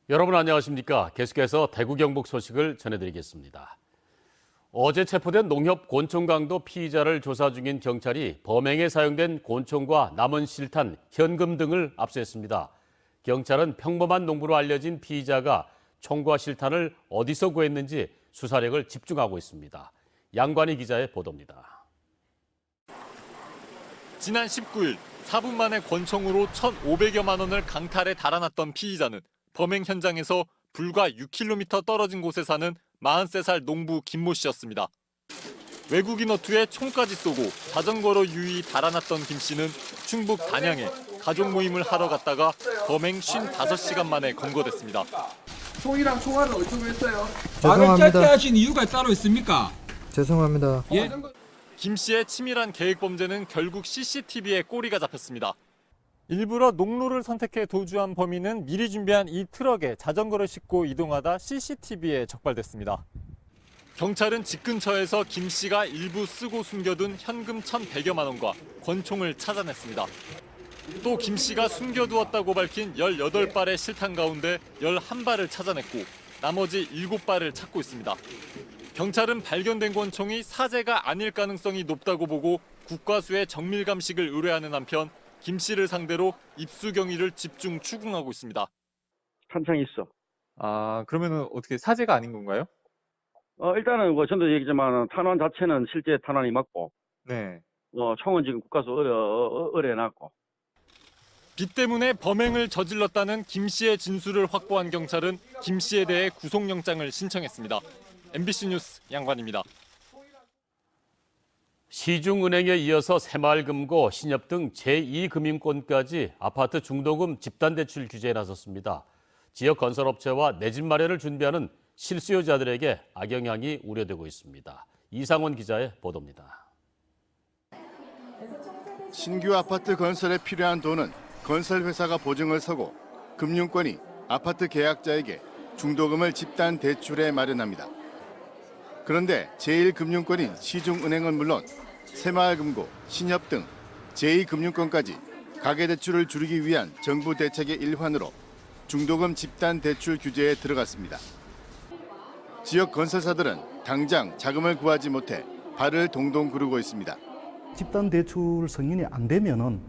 여러분 안녕하십니까? 계속해서 대구 경북 소식을 전해드리겠습니다. 어제 체포된 농협 곤충 강도 피의자를 조사 중인 경찰이 범행에 사용된 곤충과 남은 실탄, 현금 등을 압수했습니다. 경찰은 평범한 농부로 알려진 피의자가 총과 실탄을 어디서 구했는지 수사력을 집중하고 있습니다. 양관희 기자의 보도입니다. 지난 19일 4분 만에 권총으로 1,500여만 원을 강탈해 달아났던 피의자는 범행 현장에서 불과 6km 떨어진 곳에 사는 43살 농부 김모 씨였습니다. 외국인 어투에 총까지 쏘고 자전거로 유유히 달아났던 김 씨는 충북 단양에 가족 모임을 하러 갔다가 범행 55시간 만에 검거됐습니다. 총이랑 총알은 어디서 구했어요? 말을 짧게 죄송합니다. 하신 이유가 따로 있습니까? 죄송합니다. 예? 김 씨의 치밀한 계획 범죄는 결국 CCTV에 꼬리가 잡혔습니다. 일부러 농로를 선택해 도주한 범인은 미리 준비한 이 트럭에 자전거를 싣고 이동하다 CCTV에 적발됐습니다. 경찰은 집 근처에서 김 씨가 일부 쓰고 숨겨둔 현금 1,100여만 원과 권총을 찾아냈습니다. 또 김 씨가 숨겨두었다고 밝힌 18발의 실탄 가운데 11발을 찾아냈고 나머지 7발을 찾고 있습니다. 경찰은 발견된 권총이 사제가 아닐 가능성이 높다고 보고 국과수에 정밀 감식을 의뢰하는 한편 김 씨를 상대로 입수 경위를 집중 추궁하고 있습니다. 탄창이 있어. 아, 그러면은 어떻게 사제가 아닌 건가요? 일단은 뭐 전도 얘기지만 탄환 자체는 실제 탄환이 맞고, 네. 총은 지금 국가수 의뢰해놨고. 빚 때문에 범행을 저질렀다는 김 씨의 진술을 확보한 경찰은 김 씨에 대해 구속영장을 신청했습니다. MBC 뉴스 양관입니다. 시중은행에 이어서 새마을금고, 신협 등 제2금융권까지 아파트 중도금 집단대출 규제에 나섰습니다. 지역 건설업체와 내 집 마련을 준비하는 실수요자들에게 악영향이 우려되고 있습니다. 이상원 기자의 보도입니다. 신규 아파트 건설에 필요한 돈은 건설회사가 보증을 서고 금융권이 아파트 계약자에게 중도금을 집단 대출에 마련합니다. 그런데 제1금융권인 시중은행은 물론 새마을금고, 신협 등 제2금융권까지 가계대출을 줄이기 위한 정부 대책의 일환으로 중도금 집단 대출 규제에 들어갔습니다. 지역 건설사들은 당장 자금을 구하지 못해 발을 동동 구르고 있습니다. 집단 대출 승인이 안 되면은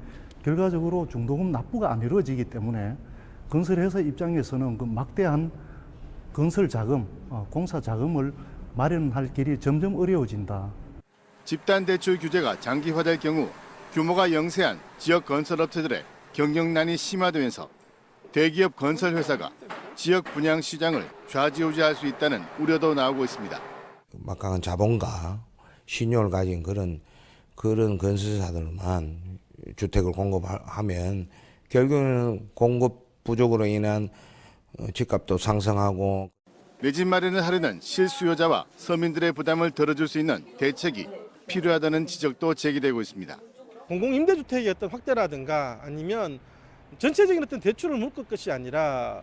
결과적으로 중도금 납부가 안 이루어지기 때문에 건설회사 입장에서는 그 막대한 건설 자금, 공사 자금을 마련할 길이 점점 어려워진다. 집단 대출 규제가 장기화될 경우 규모가 영세한 지역 건설업체들의 경영난이 심화되면서 대기업 건설회사가 지역 분양 시장을 좌지우지할 수 있다는 우려도 나오고 있습니다. 막강한 자본과 신용을 가진 그런 건설사들만 주택을 공급하면 결국에는 공급 부족으로 인한 집값도 상승하고 내 집 마련을 하려는 실수요자와 서민들의 부담을 덜어줄 수 있는 대책이 필요하다는 지적도 제기되고 있습니다. 공공임대주택의 어떤 확대라든가 아니면 전체적인 어떤 대출을 묶을 것이 아니라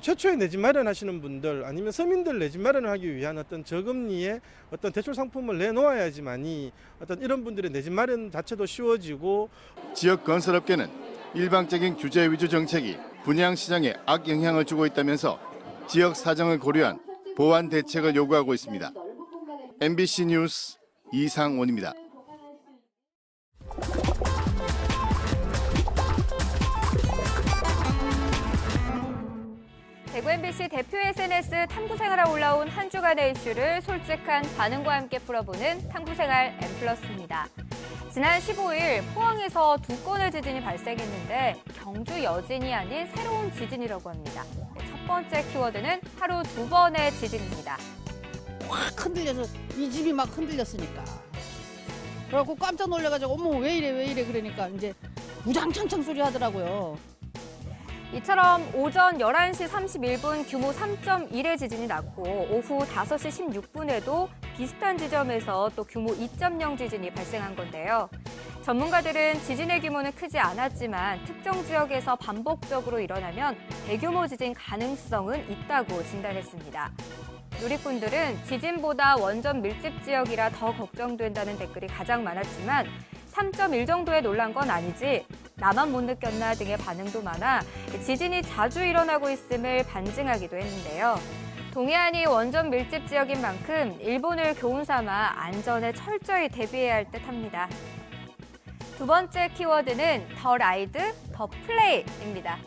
최초에 내 집 마련하시는 분들 아니면 서민들 내 집 마련을 하기 위한 어떤 저금리의 어떤 대출 상품을 내놓아야지만이 어떤 이런 분들의 내 집 마련 자체도 쉬워지고 지역 건설업계는 일방적인 규제 위주 정책이 분양 시장에 악영향을 주고 있다면서 지역 사정을 고려한 보완 대책을 요구하고 있습니다. MBC 뉴스 이상원입니다. 대구 MBC 대표 SNS 탐구생활에 올라온 한 주간의 이슈를 솔직한 반응과 함께 풀어보는 탐구생활 M+입니다. 지난 15일 포항에서 2건의 지진이 발생했는데 경주 여진이 아닌 새로운 지진이라고 합니다. 첫 번째 키워드는 하루 2번의 지진입니다. 확 흔들려서 이 집이 막 흔들렸으니까. 그래갖고 깜짝 놀래가지고 어머 왜 이래 그러니까 이제 무장창창 소리 하더라고요. 이처럼 오전 11시 31분 규모 3.1의 지진이 났고 오후 5시 16분에도 비슷한 지점에서 또 규모 2.0 지진이 발생한 건데요. 전문가들은 지진의 규모는 크지 않았지만 특정 지역에서 반복적으로 일어나면 대규모 지진 가능성은 있다고 진단했습니다. 누리꾼들은 지진보다 원전 밀집 지역이라 더 걱정된다는 댓글이 가장 많았지만 3.1 정도에 놀란 건 아니지 나만 못 느꼈나 등의 반응도 많아 지진이 자주 일어나고 있음을 반증하기도 했는데요. 동해안이 원전 밀집 지역인 만큼 일본을 교훈 삼아 안전에 철저히 대비해야 할 듯합니다. 두 번째 키워드는 더 라이드, 더 플레이입니다.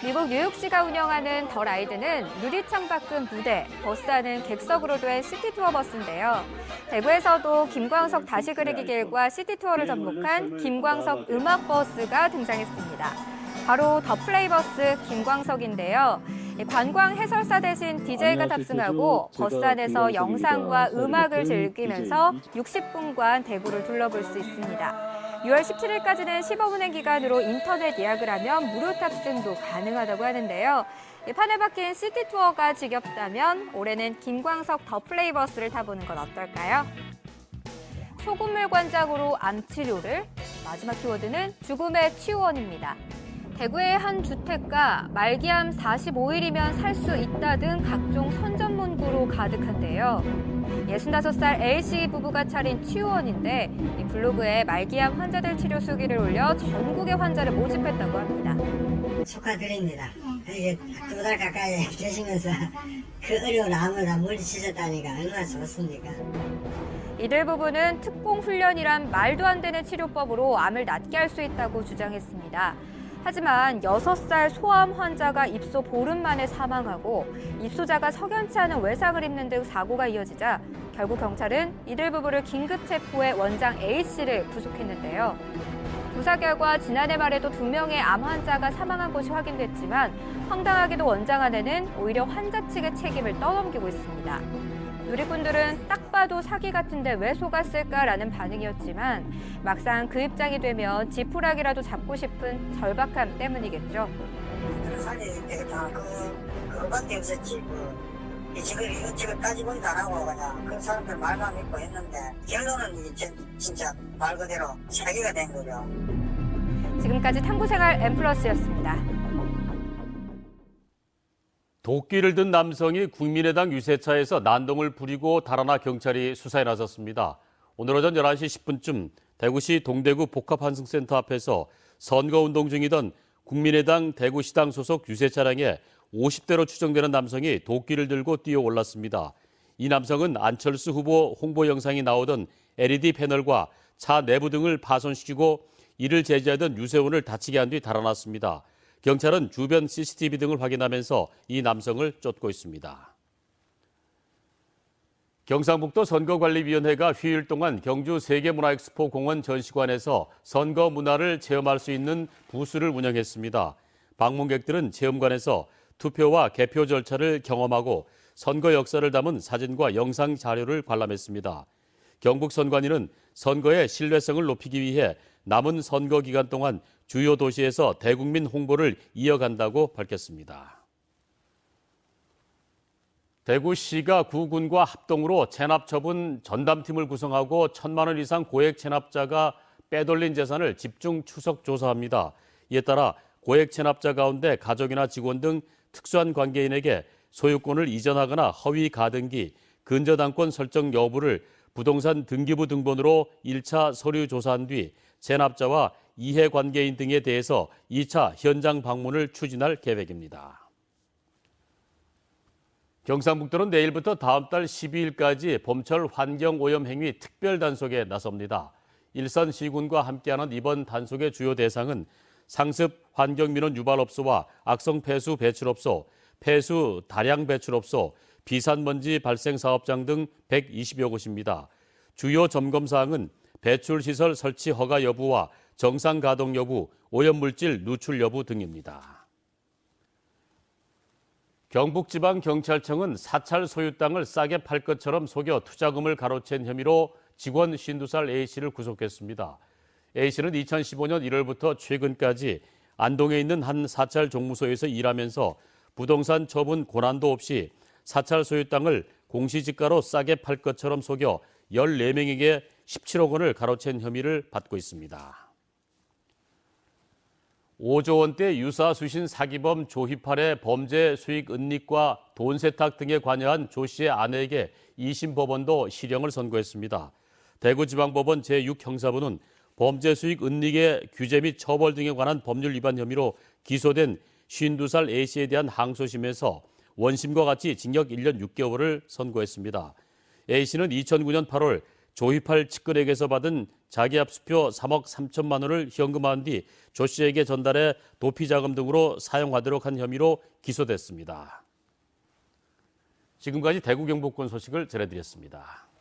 미국 뉴욕시가 운영하는 더 라이드는 유리창 밖은 무대, 버스 안은 객석으로 된 시티투어 버스인데요. 대구에서도 김광석 다시 그리기 길과 시티투어를 접목한 김광석 음악버스가 등장했습니다. 바로 더 플레이 버스 김광석인데요. 관광 해설사 대신 DJ가 탑승하고 버스 안에서 영상과 음악을 즐기면서 60분간 대구를 둘러볼 수 있습니다. 6월 17일까지는 15분의 기간으로 인터넷 예약을 하면 무료 탑승도 가능하다고 하는데요. 판에 박힌 시티투어가 지겹다면 올해는 김광석 더 플레이 버스를 타보는 건 어떨까요? 소금물 관장으로 암 치료를, 마지막 키워드는 죽음의 치유원입니다. 대구의 한 주택가 말기암 45일이면 살 수 있다 등 각종 선전문구로 가득한데요. 65살 A씨 부부가 차린 치유원인데 이 블로그에 말기암 환자들 치료 수기를 올려 전국의 환자를 모집했다고 합니다. 축하드립니다. 이게 2달 가까이 계시면서 그 어려운 암을 다 물리치셨다니까 얼마나 좋습니까? 이들 부부는 특공 훈련이란 말도 안 되는 치료법으로 암을 낫게 할 수 있다고 주장했습니다. 하지만 6살 소암 환자가 입소 보름 만에 사망하고 입소자가 석연치 않은 외상을 입는 등 사고가 이어지자 결국 경찰은 이들 부부를 긴급 체포해 원장 A씨를 구속했는데요. 조사 결과 지난해 말에도 2명의 암 환자가 사망한 것이 확인됐지만 황당하게도 원장 아내는 오히려 환자 측의 책임을 떠넘기고 있습니다. 누리꾼들은 딱 봐도 사기 같은데 왜 속았을까라는 반응이었지만 막상 그 입장이 되면 지푸라기라도 잡고 싶은 절박함 때문이겠죠. 살이 되겠다. 그거밖에 없었지. 지금 이거 따지본도 안 하고 그냥 그 사람들 말만 믿고 했는데 결론은 진짜 말 그대로 사기가 된 거죠. 지금까지 탐구생활 M+였습니다. 도끼를 든 남성이 국민의당 유세차에서 난동을 부리고 달아나 경찰이 수사에 나섰습니다. 오늘 오전 11시 10분쯤 대구시 동대구 복합환승센터 앞에서 선거운동 중이던 국민의당 대구시당 소속 유세 차량에 50대로 추정되는 남성이 도끼를 들고 뛰어 올랐습니다. 이 남성은 안철수 후보 홍보 영상이 나오던 LED 패널과 차 내부 등을 파손시키고 이를 제지하던 유세원을 다치게 한 뒤 달아났습니다. 경찰은 주변 CCTV 등을 확인하면서 이 남성을 쫓고 있습니다. 경상북도 선거관리위원회가 휴일 동안 경주 세계문화엑스포 공원 전시관에서 선거 문화를 체험할 수 있는 부스를 운영했습니다. 방문객들은 체험관에서 투표와 개표 절차를 경험하고 선거 역사를 담은 사진과 영상 자료를 관람했습니다. 경북선관위는 선거의 신뢰성을 높이기 위해 남은 선거 기간 동안 주요 도시에서 대국민 홍보를 이어간다고 밝혔습니다. 대구시가 구군과 합동으로 체납 처분 전담팀을 구성하고 1,000만 원 이상 고액 체납자가 빼돌린 재산을 집중 추적 조사합니다. 이에 따라 고액 체납자 가운데 가족이나 직원 등 특수한 관계인에게 소유권을 이전하거나 허위 가등기, 근저당권 설정 여부를 부동산 등기부 등본으로 1차 서류 조사한 뒤 체납자와 이해관계인 등에 대해서 2차 현장 방문을 추진할 계획입니다. 경상북도는 내일부터 다음 달 12일까지 봄철 환경오염행위 특별단속에 나섭니다. 일산시군과 함께하는 이번 단속의 주요 대상은 상습 환경민원 유발업소와 악성 폐수 배출업소, 폐수 다량 배출업소, 비산먼지 발생 사업장 등 120여 곳입니다. 주요 점검 사항은 배출시설 설치 허가 여부와 정상 가동 여부, 오염물질 누출 여부 등입니다. 경북지방경찰청은 사찰 소유 땅을 싸게 팔 것처럼 속여 투자금을 가로챈 혐의로 직원 52살 A씨를 구속했습니다. A씨는 2015년 1월부터 최근까지 안동에 있는 한 사찰 종무소에서 일하면서 부동산 처분 고난도 없이 사찰 소유 땅을 공시지가로 싸게 팔 것처럼 속여 14명에게 17억 원을 가로챈 혐의를 받고 있습니다. 5조 원대 유사수신 사기범 조희팔의 범죄 수익 은닉과 돈 세탁 등에 관여한 조 씨의 아내에게 2심 법원도 실형을 선고했습니다. 대구지방법원 제6형사부는 범죄 수익 은닉의 규제 및 처벌 등에 관한 법률 위반 혐의로 기소된 52살 A씨에 대한 항소심에서 원심과 같이 징역 1년 6개월을 선고했습니다. A씨는 2009년 8월 조희팔 측근에게서 받은 자기압수표 3억 3천만 원을 현금화한 뒤 조 씨에게 전달해 도피자금 등으로 사용하도록 한 혐의로 기소됐습니다. 지금까지 대구 경북권 소식을 전해드렸습니다.